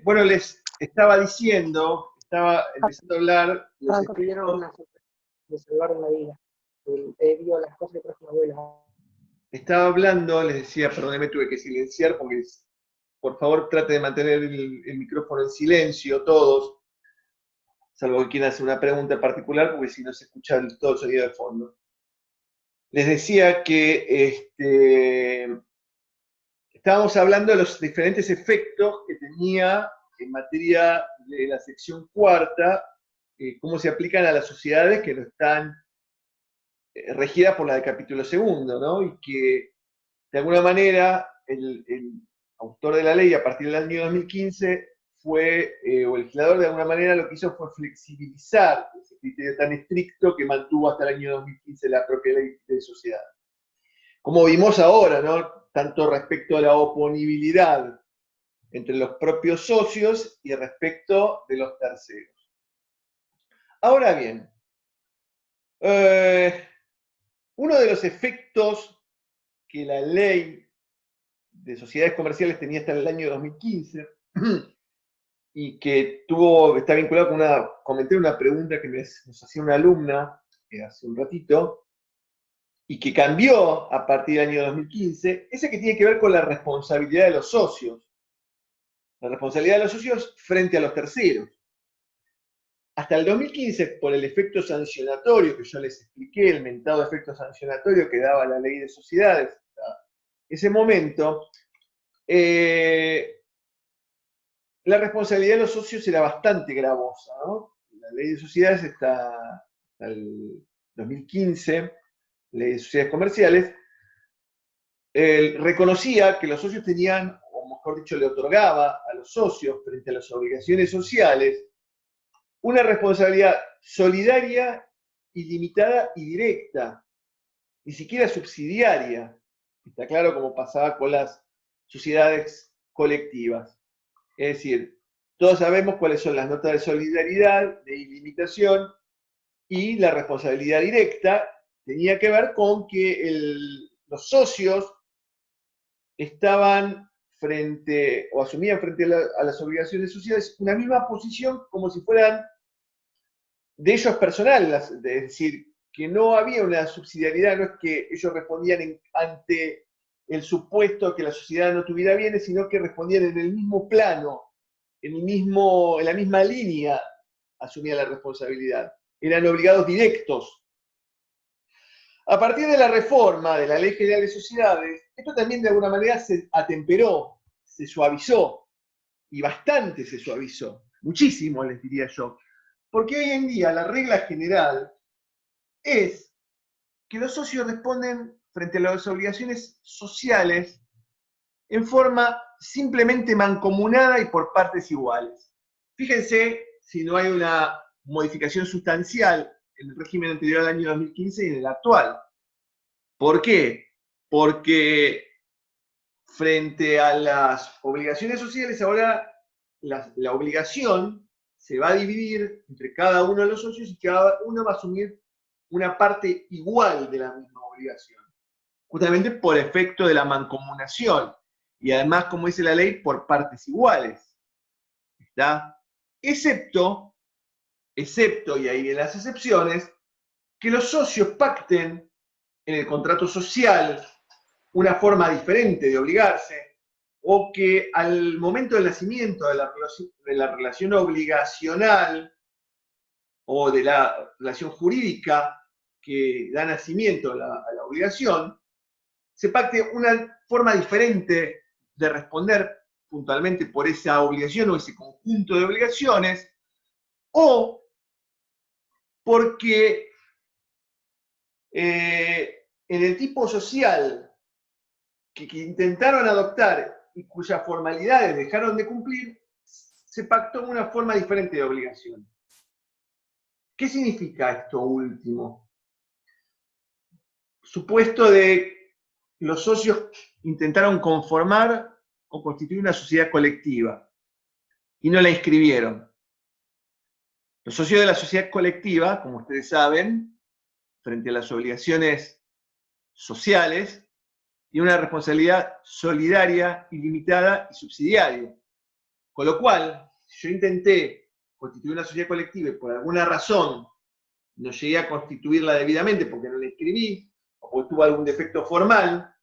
Bueno, les estaba diciendo, estaba empezando a hablar los Franco tuvieron una de salvar la vida. Él vio las cosas que trajo mi abuela. estaba hablando, les decía, perdóneme, tuve que silenciar porque, por favor, trate de mantener el micrófono en silencio, todos, salvo que quieran hacer una pregunta en particular, porque si no se escucha todo el sonido de fondo. Les decía que estábamos hablando de los diferentes efectos que tenía en materia de la sección cuarta, cómo se aplican a las sociedades que no están regidas por la de capítulo segundo, ¿no? Y que de alguna manera el autor de la ley a partir del año 2015 fue, o el legislador de alguna manera lo que hizo fue flexibilizar ese criterio tan estricto que mantuvo hasta el año 2015 la propia ley de sociedad. Como vimos ahora, ¿no? Tanto respecto a la oponibilidad entre los propios socios y respecto de los terceros. Ahora bien, uno de los efectos que la ley de sociedades comerciales tenía hasta el año 2015 y que está vinculado con comenté una pregunta que nos hacía una alumna hace un ratito y que cambió a partir del año 2015, ese que tiene que ver con la responsabilidad de los socios. La responsabilidad de los socios frente a los terceros. Hasta el 2015, por el efecto sancionatorio que yo les expliqué, el mentado efecto sancionatorio que daba la ley de sociedades, ese momento, la responsabilidad de los socios era bastante gravosa, ¿no? La ley de sociedades hasta el 2015, ley de sociedades comerciales, reconocía que los socios tenían, o mejor dicho, le otorgaba a los socios frente a las obligaciones sociales una responsabilidad solidaria, ilimitada y directa, ni siquiera subsidiaria. Está claro como pasaba con las sociedades colectivas. Es decir, todos sabemos cuáles son las notas de solidaridad, de ilimitación, y la responsabilidad directa tenía que ver con que los socios estaban frente, o asumían frente a las obligaciones sociales, una misma posición como si fueran de ellos personales, es decir, que no había una subsidiariedad, no es que ellos respondían ante el supuesto que la sociedad no tuviera bienes, sino que respondían en el mismo plano, en la misma línea, asumían la responsabilidad. Eran obligados directos. A partir de la reforma de la Ley General de Sociedades, esto también de alguna manera se atemperó, se suavizó, y bastante se suavizó, muchísimo les diría yo, porque hoy en día la regla general es que los socios responden frente a las obligaciones sociales en forma simplemente mancomunada y por partes iguales. Fíjense si no hay una modificación sustancial en el régimen anterior al año 2015 y en el actual. ¿Por qué? Porque frente a las obligaciones sociales, ahora la obligación se va a dividir entre cada uno de los socios y cada uno va a asumir una parte igual de la misma obligación, justamente por efecto de la mancomunación, y además, como dice la ley, por partes iguales. ¿Está? Excepto, y ahí en las excepciones, que los socios pacten en el contrato social una forma diferente de obligarse, o que al momento del nacimiento de la relación obligacional o de la relación jurídica que da nacimiento a la obligación, se pacte una forma diferente de responder puntualmente por esa obligación o ese conjunto de obligaciones, o porque en el tipo social que intentaron adoptar y cuyas formalidades dejaron de cumplir, se pactó una forma diferente de obligación. ¿Qué significa esto último? Supuesto de los socios intentaron conformar o constituir una sociedad colectiva y no la inscribieron. Los socios de la sociedad colectiva, como ustedes saben, frente a las obligaciones sociales, tienen una responsabilidad solidaria, ilimitada y subsidiaria, Con lo cual, si yo intenté constituir una sociedad colectiva y por alguna razón no llegué a constituirla debidamente porque no la escribí, o porque tuvo algún defecto formal,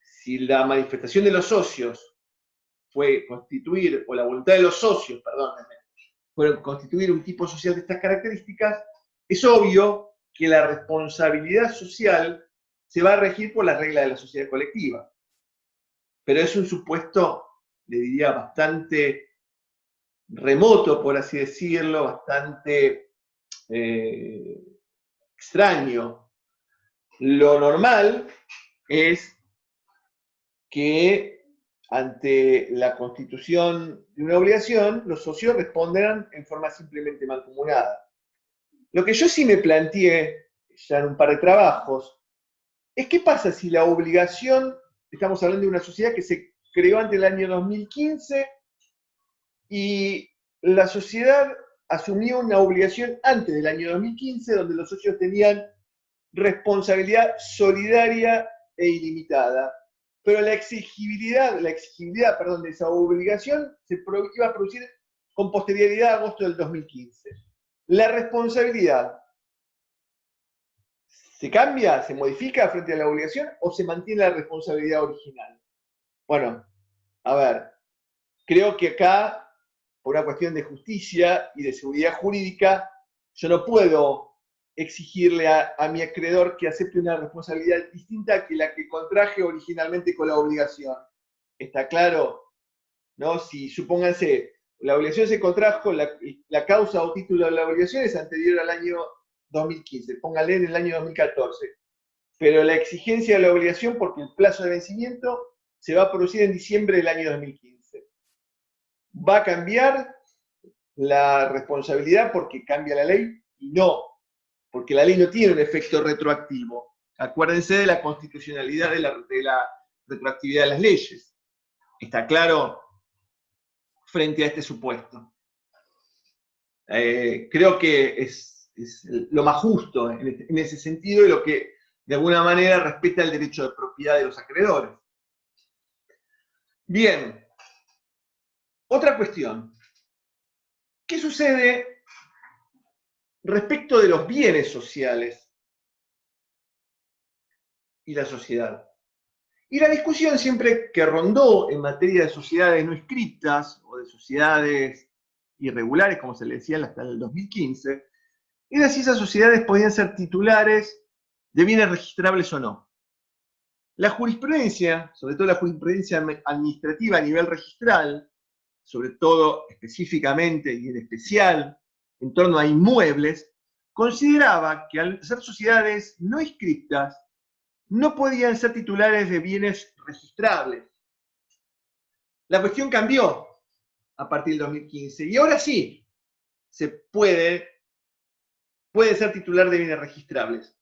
si la manifestación de los socios fue constituir, o la voluntad de los socios, perdónenme, fue constituir un tipo social de estas características, es obvio que la responsabilidad social se va a regir por las reglas de la sociedad colectiva. Pero es un supuesto, le diría, bastante remoto, por así decirlo, bastante extraño. Lo normal es que ante la constitución de una obligación, los socios responderán en forma simplemente mancomunada. Lo que yo sí me planteé, ya en un par de trabajos, es qué pasa si la obligación, estamos hablando de una sociedad que se creó antes del año 2015 y la sociedad asumió una obligación antes del año 2015 donde los socios tenían responsabilidad solidaria e ilimitada. Pero la exigibilidad de esa obligación iba a producir con posterioridad a agosto del 2015. La responsabilidad ¿se cambia, se modifica frente a la obligación o se mantiene la responsabilidad original? Bueno, a ver, creo que acá, por una cuestión de justicia y de seguridad jurídica, yo no puedo exigirle a mi acreedor que acepte una responsabilidad distinta que la que contraje originalmente con la obligación. ¿Está claro? ¿No? Si, supónganse, la obligación se contrajo, la causa o título de la obligación es anterior al año 2015, póngale en el año 2014. Pero la exigencia de la obligación, porque el plazo de vencimiento se va a producir en diciembre del año 2015. ¿Va a cambiar la responsabilidad porque cambia la ley? Y no, porque la ley no tiene un efecto retroactivo. Acuérdense de la constitucionalidad de la retroactividad de las leyes. ¿Está claro frente a este supuesto? Creo que es lo más justo en ese sentido y lo que de alguna manera respeta el derecho de propiedad de los acreedores. Bien, otra cuestión. ¿Qué sucede respecto de los bienes sociales y la sociedad? Y la discusión siempre que rondó en materia de sociedades no inscritas o de sociedades irregulares, como se le decían hasta el 2015, era si esas sociedades podían ser titulares de bienes registrables o no. La jurisprudencia, sobre todo la jurisprudencia administrativa a nivel registral, sobre todo específicamente y en especial en torno a inmuebles, consideraba que al ser sociedades no inscritas, no podían ser titulares de bienes registrables. La cuestión cambió a partir del 2015 y ahora sí se puede ser titular de bienes registrables.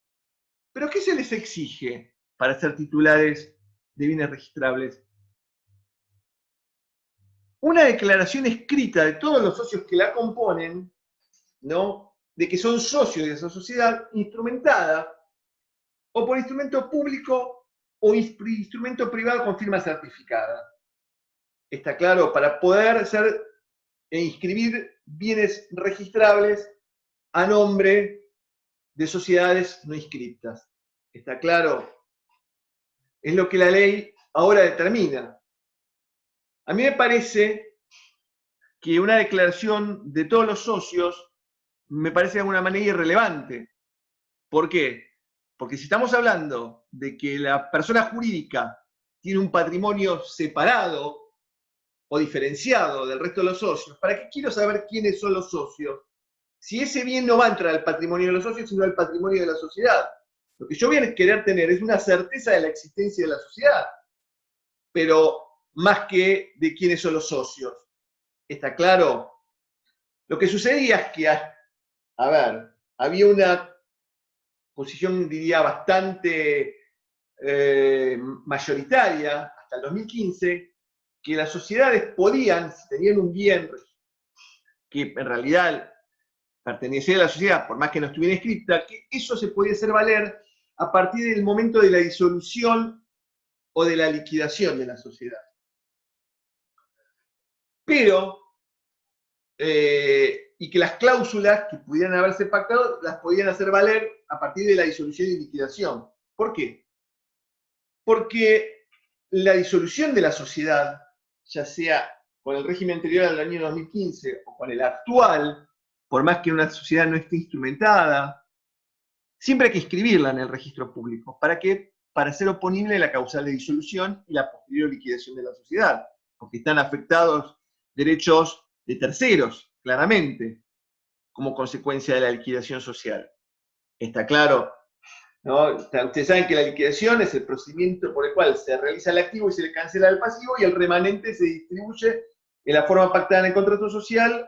¿Pero qué se les exige para ser titulares de bienes registrables? Una declaración escrita de todos los socios que la componen, ¿no?, de que son socios de esa sociedad, instrumentada o por instrumento público o instrumento privado con firma certificada. ¿Está claro? Para poder ser e inscribir bienes registrables a nombre de sociedades no inscritas. ¿Está claro? Es lo que la ley ahora determina. A mí me parece que una declaración de todos los socios me parece de alguna manera irrelevante. ¿Por qué? Porque si estamos hablando de que la persona jurídica tiene un patrimonio separado o diferenciado del resto de los socios, ¿para qué quiero saber quiénes son los socios? Si ese bien no va a entrar al patrimonio de los socios, sino al patrimonio de la sociedad. Lo que yo voy a querer tener es una certeza de la existencia de la sociedad, pero más que de quiénes son los socios. ¿Está claro? Lo que sucedía es que, a ver, había una posición, diría, bastante mayoritaria hasta el 2015, que las sociedades podían, si tenían un bien que en realidad pertenecía a la sociedad, por más que no estuviera escrita, que eso se podía hacer valer a partir del momento de la disolución o de la liquidación de la sociedad. pero, y que las cláusulas que pudieran haberse pactado las podían hacer valer a partir de la disolución y liquidación. ¿Por qué? Porque la disolución de la sociedad, ya sea con el régimen anterior al año 2015 o con el actual, por más que una sociedad no esté instrumentada, siempre hay que inscribirla en el registro público. ¿Para qué? Para ser oponible a la causal de disolución y la posterior liquidación de la sociedad, porque están afectados derechos de terceros, claramente, como consecuencia de la liquidación social. Está claro, ¿no? Ustedes saben que la liquidación es el procedimiento por el cual se realiza el activo y se le cancela el pasivo y el remanente se distribuye en la forma pactada en el contrato social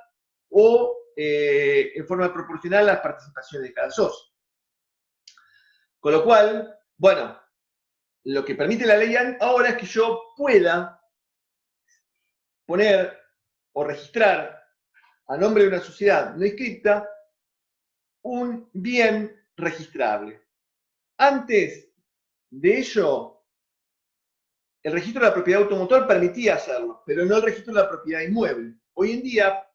o en forma proporcional a las participaciones de cada socio. Con lo cual, bueno, lo que permite la ley ahora es que yo pueda poner o registrar a nombre de una sociedad no inscripta un bien registrable. Antes de ello, el registro de la propiedad automotor permitía hacerlo, pero no el registro de la propiedad inmueble. Hoy en día,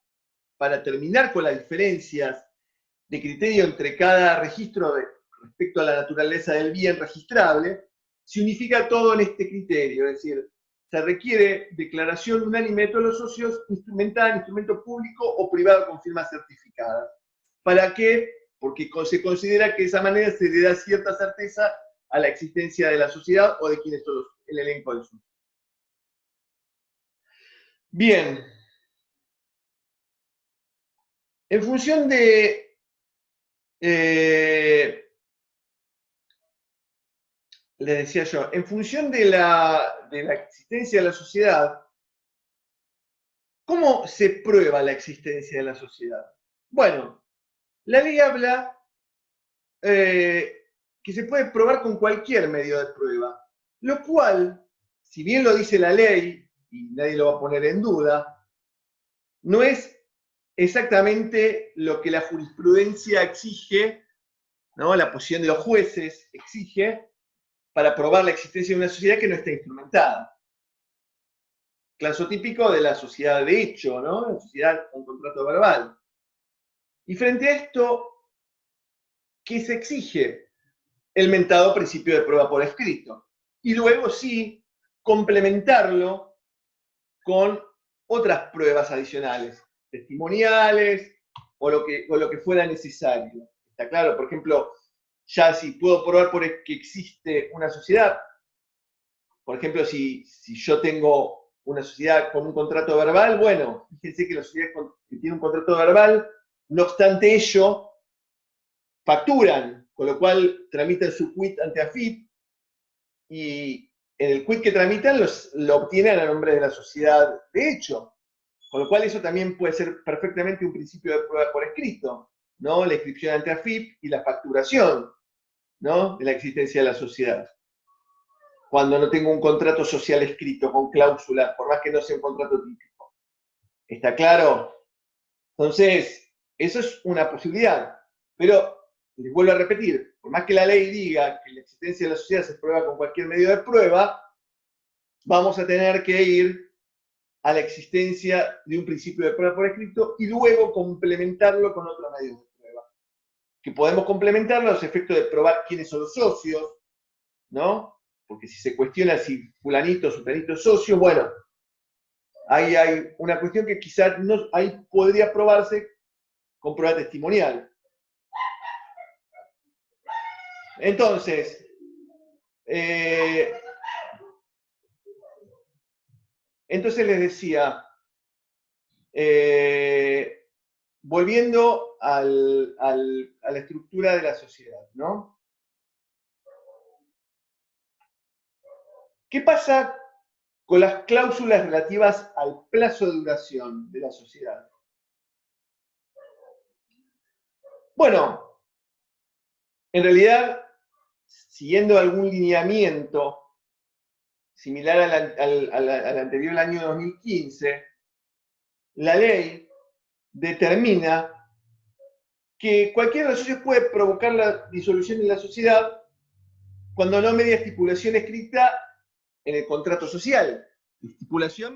para terminar con las diferencias de criterio entre cada registro respecto a la naturaleza del bien registrable, se unifica todo en este criterio, es decir, se requiere declaración unánime de todos los socios instrumentada en instrumento público o privado con firma certificada. ¿Para qué? Porque se considera que de esa manera se le da cierta certeza a la existencia de la sociedad o de quienes son el elenco del socio. Bien. En función de le decía yo, en función de la existencia de la sociedad, ¿cómo se prueba la existencia de la sociedad? Bueno, la ley habla que se puede probar con cualquier medio de prueba, lo cual, si bien lo dice la ley, y nadie lo va a poner en duda, no es exactamente lo que la jurisprudencia exige, ¿no? La posición de los jueces exige para probar la existencia de una sociedad que no está instrumentada. Caso típico de la sociedad de hecho, ¿no? La sociedad con contrato verbal. Y frente a esto, ¿qué se exige? El mentado principio de prueba por escrito. Y luego sí, complementarlo con otras pruebas adicionales, testimoniales o lo que fuera necesario. ¿Está claro? Por ejemplo, ya si puedo probar que existe una sociedad, por ejemplo, si yo tengo una sociedad con un contrato verbal, bueno, fíjense que la sociedad que tiene un contrato verbal, no obstante ello, facturan, con lo cual tramitan su quit ante AFIP y en el quit que tramitan lo obtienen a nombre de la sociedad de hecho. Con lo cual eso también puede ser perfectamente un principio de prueba por escrito, ¿no? La inscripción ante AFIP y la facturación, ¿no? De la existencia de la sociedad. Cuando no tengo un contrato social escrito con cláusulas, por más que no sea un contrato típico. ¿Está claro? Entonces, eso es una posibilidad. Pero, les vuelvo a repetir, por más que la ley diga que la existencia de la sociedad se prueba con cualquier medio de prueba, vamos a tener que ir a la existencia de un principio de prueba por escrito y luego complementarlo con otro medio de prueba. Que podemos complementarlo a los efectos de probar quiénes son los socios, ¿no? Porque si se cuestiona si fulanito o sutanito es socio, bueno, ahí hay una cuestión que quizás no, ahí podría probarse con prueba testimonial. Entonces, les decía, volviendo a la estructura de la sociedad, ¿no? ¿Qué pasa con las cláusulas relativas al plazo de duración de la sociedad? Bueno, en realidad, siguiendo algún lineamiento similar al anterior, al año 2015, la ley determina que cualquiera de los socios puede provocar la disolución de la sociedad cuando no media estipulación escrita en el contrato social. Estipulación